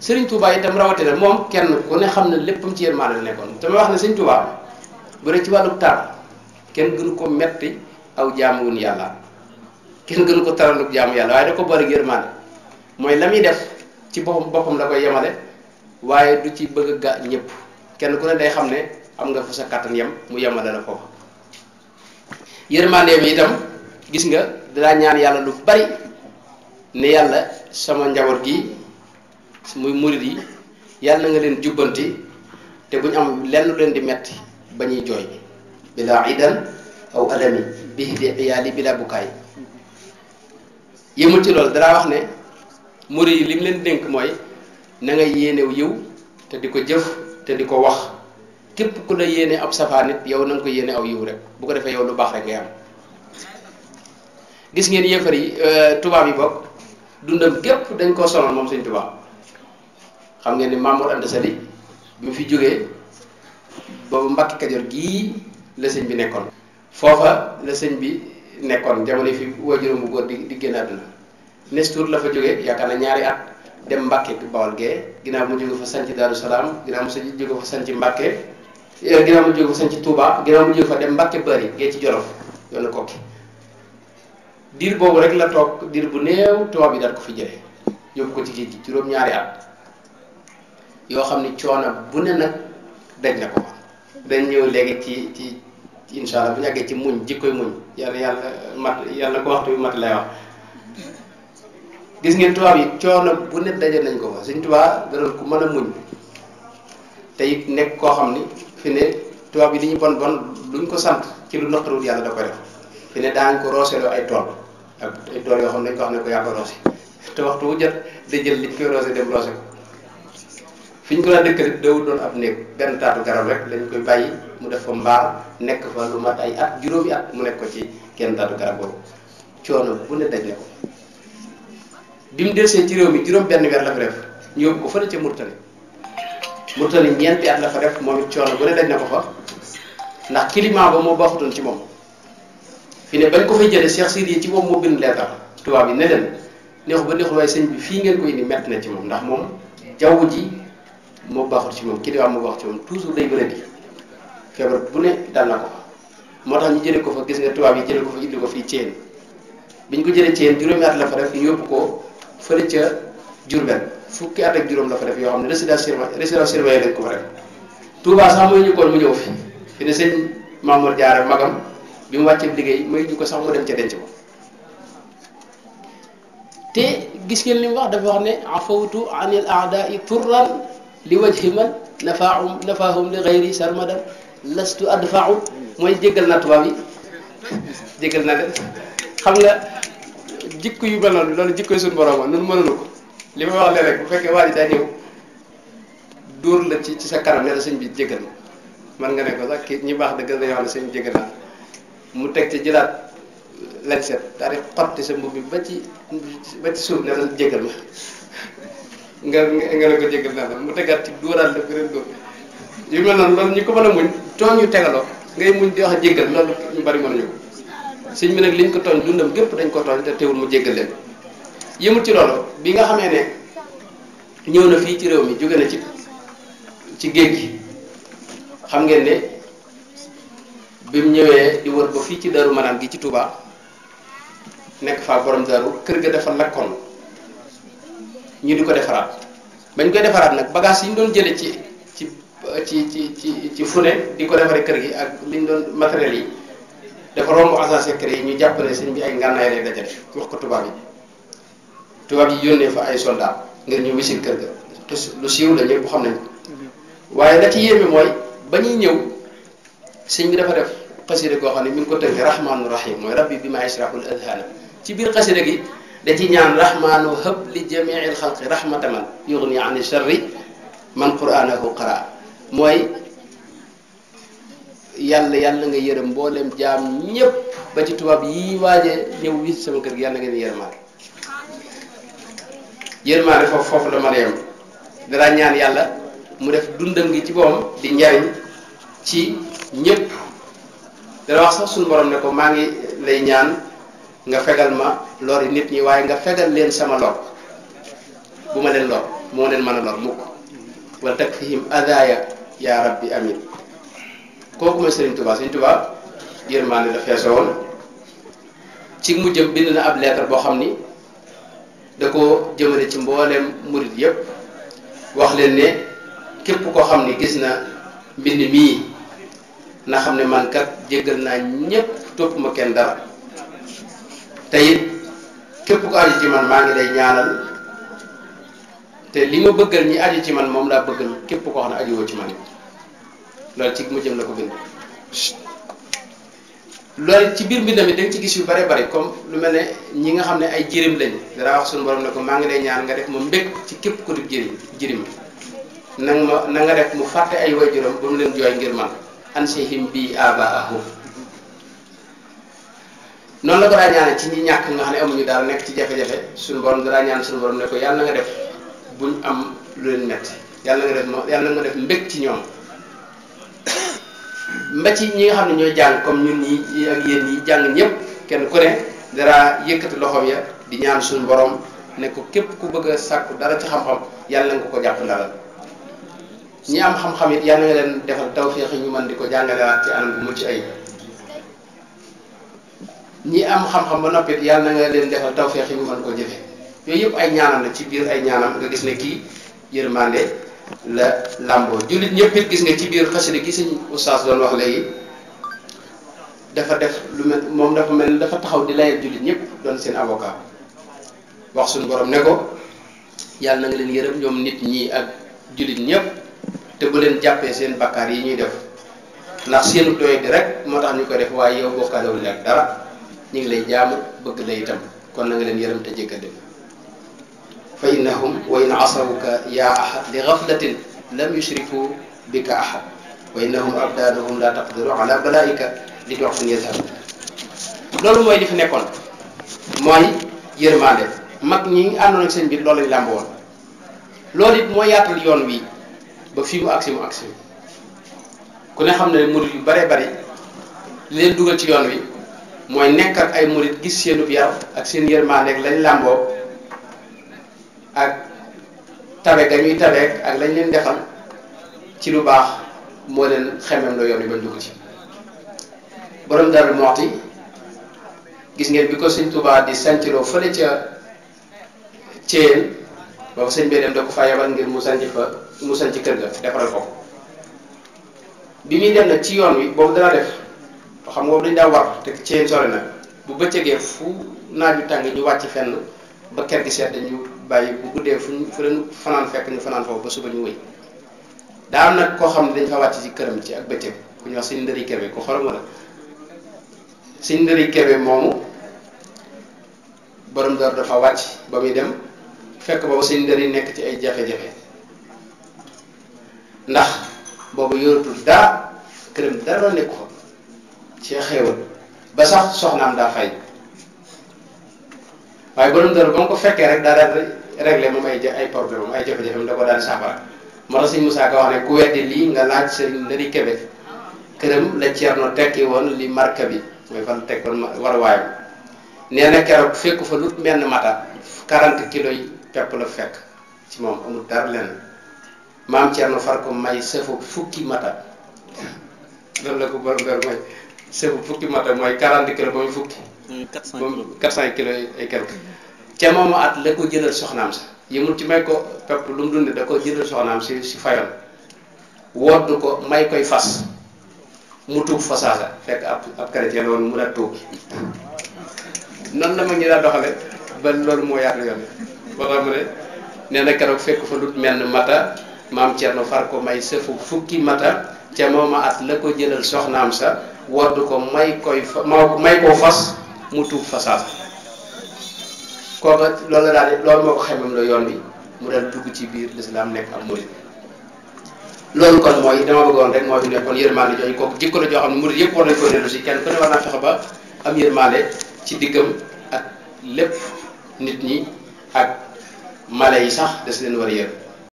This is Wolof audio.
Serigne Touba itam rawatina moom kenn ku ne xam ne léppam ci yërmande la nekkoon te ma wax ne Serigne Touba bu dee ci wàllu taar kenn gënu ko metti aw jaamuwun yàlla kenn gënu ko taralug jaamu yàlla waaye da ko boole yërmande mooy la muy def ci boppam la koy yemale waaye du ci bëgg ga ñëpp kenn ku ne day xam ne am nga fa sa kàttan yem mu yemale la foofu yërmande bi itam gis nga daa ñaan yàlla lu bari ne yàlla sama njaboot gi muy murid yi yàlla na nga leen jubbanti te bu ñu am lenn leen di metti ba ñuy jooy bila idan aw adami bi iyaali bila bukaay yëmul ci loolu danaa wax ne murid yi li mu leen dénk mooy na nga yéenew yiw te di ko jëf te di ko wax képp ku la yéene ab safaan nit yow na nga ko yéene aw yiw rek bu ko defee yow lu baax rek ngay am gis ngeen yéefar yi tubaab yi bokk dundam gépp dañ koo sonal moom Sëñ Tuubaa xam ngeen ni Mamour Anta Sali bi mu fi jógee boobu Mbàkke Kajoor gii la sëñ bi nekkoon foofa la sëñ bi nekkoon jamono yi fi waajuram bu góor di génn àdduna nestour la fa jógee yaakaar na ñaari at dem Mbàkke Bawol gee ginnaaw mu jóge fa sanc Daaru Salaam ginnaaw mu jóge fa sanc Mbàkke ginnaaw mu jóge fa sanc Touba ginnaaw mu jóge fa dem Mbàkke Bari gee ci Jolof yoonu Kokki diir boobu rek la toog diir bu néew tubaab bi daal ko fi jëlee yóbbu ko ci géej gi juróom-ñaari at yoo xam ni coono bu ne nag daj na ko dañ ñëw léegi ci incha allah bu ñu àggee ci muñ jikkoy muñ yàlla ko waxtu bi mat lay wax gis ngeen tubaab yi coono bu ne daje nañ ko fa Sëñ Tuubaa da doon ku mën a muñ te it nekk koo xam ni fi ne tubaab yi li ñu bon bon luñ ko sant ci lu naqarul yàlla da koy def fi ne daañ ko rooseloo ay tool ak ay tool yoo xam ne dañ ko xam ne ko yaa ko roose te waxtu wu jot day jël liñ koy roose dem roose ko fi ñu ko daan dëkkalit dawul doon ab néeg benn taatu garab rek lañ koy bàyyi mu def fa mbaar nekk fa lu mat ay at juróomi at mu nekk ko ci kenn taatu garab boobu coono bu ne daj ne ko bi mu delsee ci réew mi juróom benn weer la fa def ñu yóbbu ko fële ca Murtani ñeenti at la fa def moom it coono bu ne daj na ko fa ndax climat ba moo baaxutoon ci moom fi ne bañ ko fay jëlee Cheikh Sidi ci moom moo bind leetar tubaab yi ne leen neexu ba neexul waaye sëñ bi fii ngeen ko indi metti na ci moom ndax moom jaww ji moo baaxul ci moom climat moo baaxul ci moom toujours day bëre di feebar bu ne dal na ko moo tax ñu jëlee ko fa gis nga tubaab yi jëlee ko fa indi ko fii Thiène bi ñu ko jëlee Thiène juróomi at la fa def ñu yóbbu ko fële ca Diourbel fukki at ak juróom la fa def yoo xam ne résidence surveillée lañ ko fa def Touba sax mooy ñu koon mu ñëw fi ne sëñ Mamour Diarra magam bi mu wàccee liggéey may ñu ko sax mu dem ca denc ko te gis ngeen li mu wax dafa wax ne afawtu anil aadai turran li wajhi man nafaahum li gayri sarmadan lastu adfau mooy jéggal na tubaab yi jéggal na leen xam nga jikko yu mel noonu loolu jikko yu suñu borom nun mënuñu ko li may wax léeg-léeg bu fekkee waa ji daa ñëw dóor la ci sa kanam ne la sëñ bi jéggal ma man nga ne ko sax kii ñi baax dëgg dañoo xam ne sëñ bi jéggal naa mu teg ci jëlaat lañ set daal di xotti sa mbubb bi ba ci suuf ne la jéggal ma nga ne ko jéggal naa la mu tegaat ci dóoraat la beneen dóor yu mel noonu loolu ñu ko mën a muñ tooñ ñu tegaloo ngay muñ di wax jéggal loolu ñu bari mënuñu ko sëñ bi nag liñ ko tooñ dundam gépp dañ ko tooñ te teewul mu jéggal leen yëmul ci loolu bi nga xamee ne ñëw na fii ci réew mi jóge na ci géej gi xam ngeen ne bi mu ñëwee di wër ba fii ci Daaru Manaan gi ci Touba nekk faa borom Daaru kër ga dafa lakkoon ñu di ko defaraat bañ koy defaraat nag bagage yi ñu doon jële ci fu ne di ko defaree kër gi ak liñ doon matériel yi dafa romb agent secret yi ñu jàpp ne sëñ bi ay ngànnaay lay dajale wax ko tubaab yi yónnee fa ay soldat ngir ñu wisil kër ga te lu siiw la ñëpp xam nañ ko waaye la ci yéeme mooy ba ñuy ñëw sëñ bi dafa def xasida goo xam ne mi ngi ko tënk rahmaanu rahim mooy rabbi bi ma yashrahul adhana ci biir xasida gi da ci ñaan rahmaanu hab li jamiil xalqi rahmataman yughni ani sharri man qur'anahu qara mooy yàlla nga yërëm mboolem jaam ñépp ba ci tubaab yi waaje ñëw wis sama kër gi yàlla ngeen yërmaale foofu la mën a yem dara ñaan yàlla mu def dundam gi ci boppam di njariñ ci ñépp dana wax sax suñu borom ne ko maa ngi lay ñaan nga fegal ma lori nit ñi waaye nga fegal leen sama lor bu ma leen lor moo leen mën a lor mukk wala takfihim adaya ya rabbi amin kooku mooy Sëriñ Tuubaa. Sëriñ Tuubaa yërmaande la feesoo woon ci mujjam bind na ab lettre boo xam ni da ko jëmale ci mbooleem murit yépp wax leen ne képp koo xam ni gis na mbind mii na xam ne man kat jéggal naa ñépp topp ma kenn dara te it képp ko aju ci man maa ngi lay ñaanal te li ma bëggal ñi aju ci man moom laa bëggal képp koo xam ne ajuwoo ci man loolu ci mujjam la ko bind. loolu ci biir mbindam mi da nga ci gis yu bare bare comme lu mel ne ñi nga xam ne ay jirim lañ dara wax suñu borom ne ko maa ngi lay ñaan nga def ma mbég ci képp ko di jirim na nga def mu fàtte ay waajuram ba mu leen jooy ngir man ansihim bi abaahum noonu la ko daa ñaane ci ñi ñàkk nga xam ne amuñu daal nekk ci jafe-jafe suñu borom daa ñaan suñu borom ne ko yàlla na nga def buñ am lu leen metti yàlla na nga def mbég ci ñoom mba ci ñi nga xam ne ñooy jàng comme ñun ñi ak yéen ñi jàng ñëpp kenn ku ne dara yëkkati loxoom ya di ñaan suñu borom ne ko képp ku bëgg a sàkku dara ci xam-xam yàlla nga ko jàpp ndalal ñi am xam-xam it yàlla nga leen defal tawféex ñu mën di ko jàngalewaat ci anam bu mucc ayib ñi am xam-xam ba noppi it yàlla nga leen defal tawféex ñu mën koo jëfe yooyu yëpp ay ñaanam la ci biir ay ñaanam nga gis ne kii yërmande la làmboo jullit ñëpp it gis nga ci biir xasida gi sëñ oustaz doon wax léegi dafa def lu mel moom dafa mel dafa taxaw di layal jullit ñëpp doon seen avocat wax suñu borom ne ko yàlla na nga leen yërëm ñoom nit ñi ak jullit ñëpp te bu leen jàppee seen bakkaar yi ñuy def ndax seenu doy di rek moo tax ñu ko def waaye yow bokkaalewul ak dara ñu ngi lay jaamu bëgg la itam kon na nga leen yërëm te jéggal leen fa innahum wa in asawuka ya ahad li ghaflatin lam yushriku bika ahad wa innahum abdanuhum la taqdiru ala balaika li doxfin yazhab loolu mooy li fi nekkoon mooy yërmande mag ñi àndoon ak seen biir loolu lañ làmb woon loolu it moo yaatal yoon wi ba fii mu agsi ku ne xam ne murid yu bare bari li leen dugal ci yoon wi mooy nekk ak ay murid gis seenub yar ak seen yërmande ak lañ làmboo ak tabe ga ñuy tabeek ak lañ leen defal ci lu baax moo leen xemem la yoon wi bañ dugg ci borom Darou Mouhty gis ngeen bi ko sëñ Touba di sancloo fële ca Thièyeen boobu sëñ bee dem da ko fa yabal ngir mu sanc kër ga defaral ko bi muy dem nag ci yoon wi boobu dana def xam nga boobu dañ daa war te Thièyeen sore na bu bëccëgee fu naaju tàng ñu wàcc fenn ba kër gi sedd ñu bàyyi bu guddee fu leen fanaan fekk ñu fanaan foofu ba suba ñu wëy daa am nag koo xam ne dañ fa wàcc ci këram ci ak bëccëg ku ñuy wax sëñ Ndëri Kebe ku xorom la sëñ Ndëri Kebe moomu borom Daaru dafa wàcc ba muy dem fekk boobu sëñ Ndëri nekk ci ay jafe-jafe ndax boobu yoratul daa këram dara nekku fa ci xéewal ba sax soxnaam daa fay waaye borom Daaru ba mu ko fekkee rek daa daal réglé moom ay problème am ay jafe-jafe da ko daal saafara moo tax sëñ Moussa Ka wax ne ku weddi lii nga laaj sëñ Ndëri Kebe këram la Ceerno tekki woon li marka bi mooy fan teg woon war a waayam nee na keroog fekku fa lut menn mata 40 kilos yi pepp la fekk ci moom amul dara lenn maam Ceerno far ko may sëfu fukki mata loolu la ko borom Daaru may sëfu fukki mata mooy 40 kilos ba muy fukki 400 kilos ay quelque ca moomu at la ko jëlal soxnaam sa yëmul ci may ko pepp lu mu dunde da ko jëlal soxnaam si fayoon woddu ko may koy fas mu tuub fa saasa fekk ab chrétien loolu mu la tuub noonu la ma ñu daa doxale ba loolu moo yaatu yoon boo xam ne nee na keroog fekk fa lut menn mata maam Thierno far ko may sëfu fukki mata ca mooma at la ko jëlal soxnaam sa wodd ko may koo fas mu tuub fa saasa kooka loolu daal di loolu moo ko xemam la yoon bi mu dal dugg ci biir lislaam nekk am murid loolu kon mooy dama bëggoon rek moo fi nekkoon yërmande jooju kooku jikko la joo xam ne murid yëpp war nañ ko dellu si kenn ku ne war naa fexe ba am yërmande ci diggam ak lépp nit ñi ak mala yi sax des leen war a yër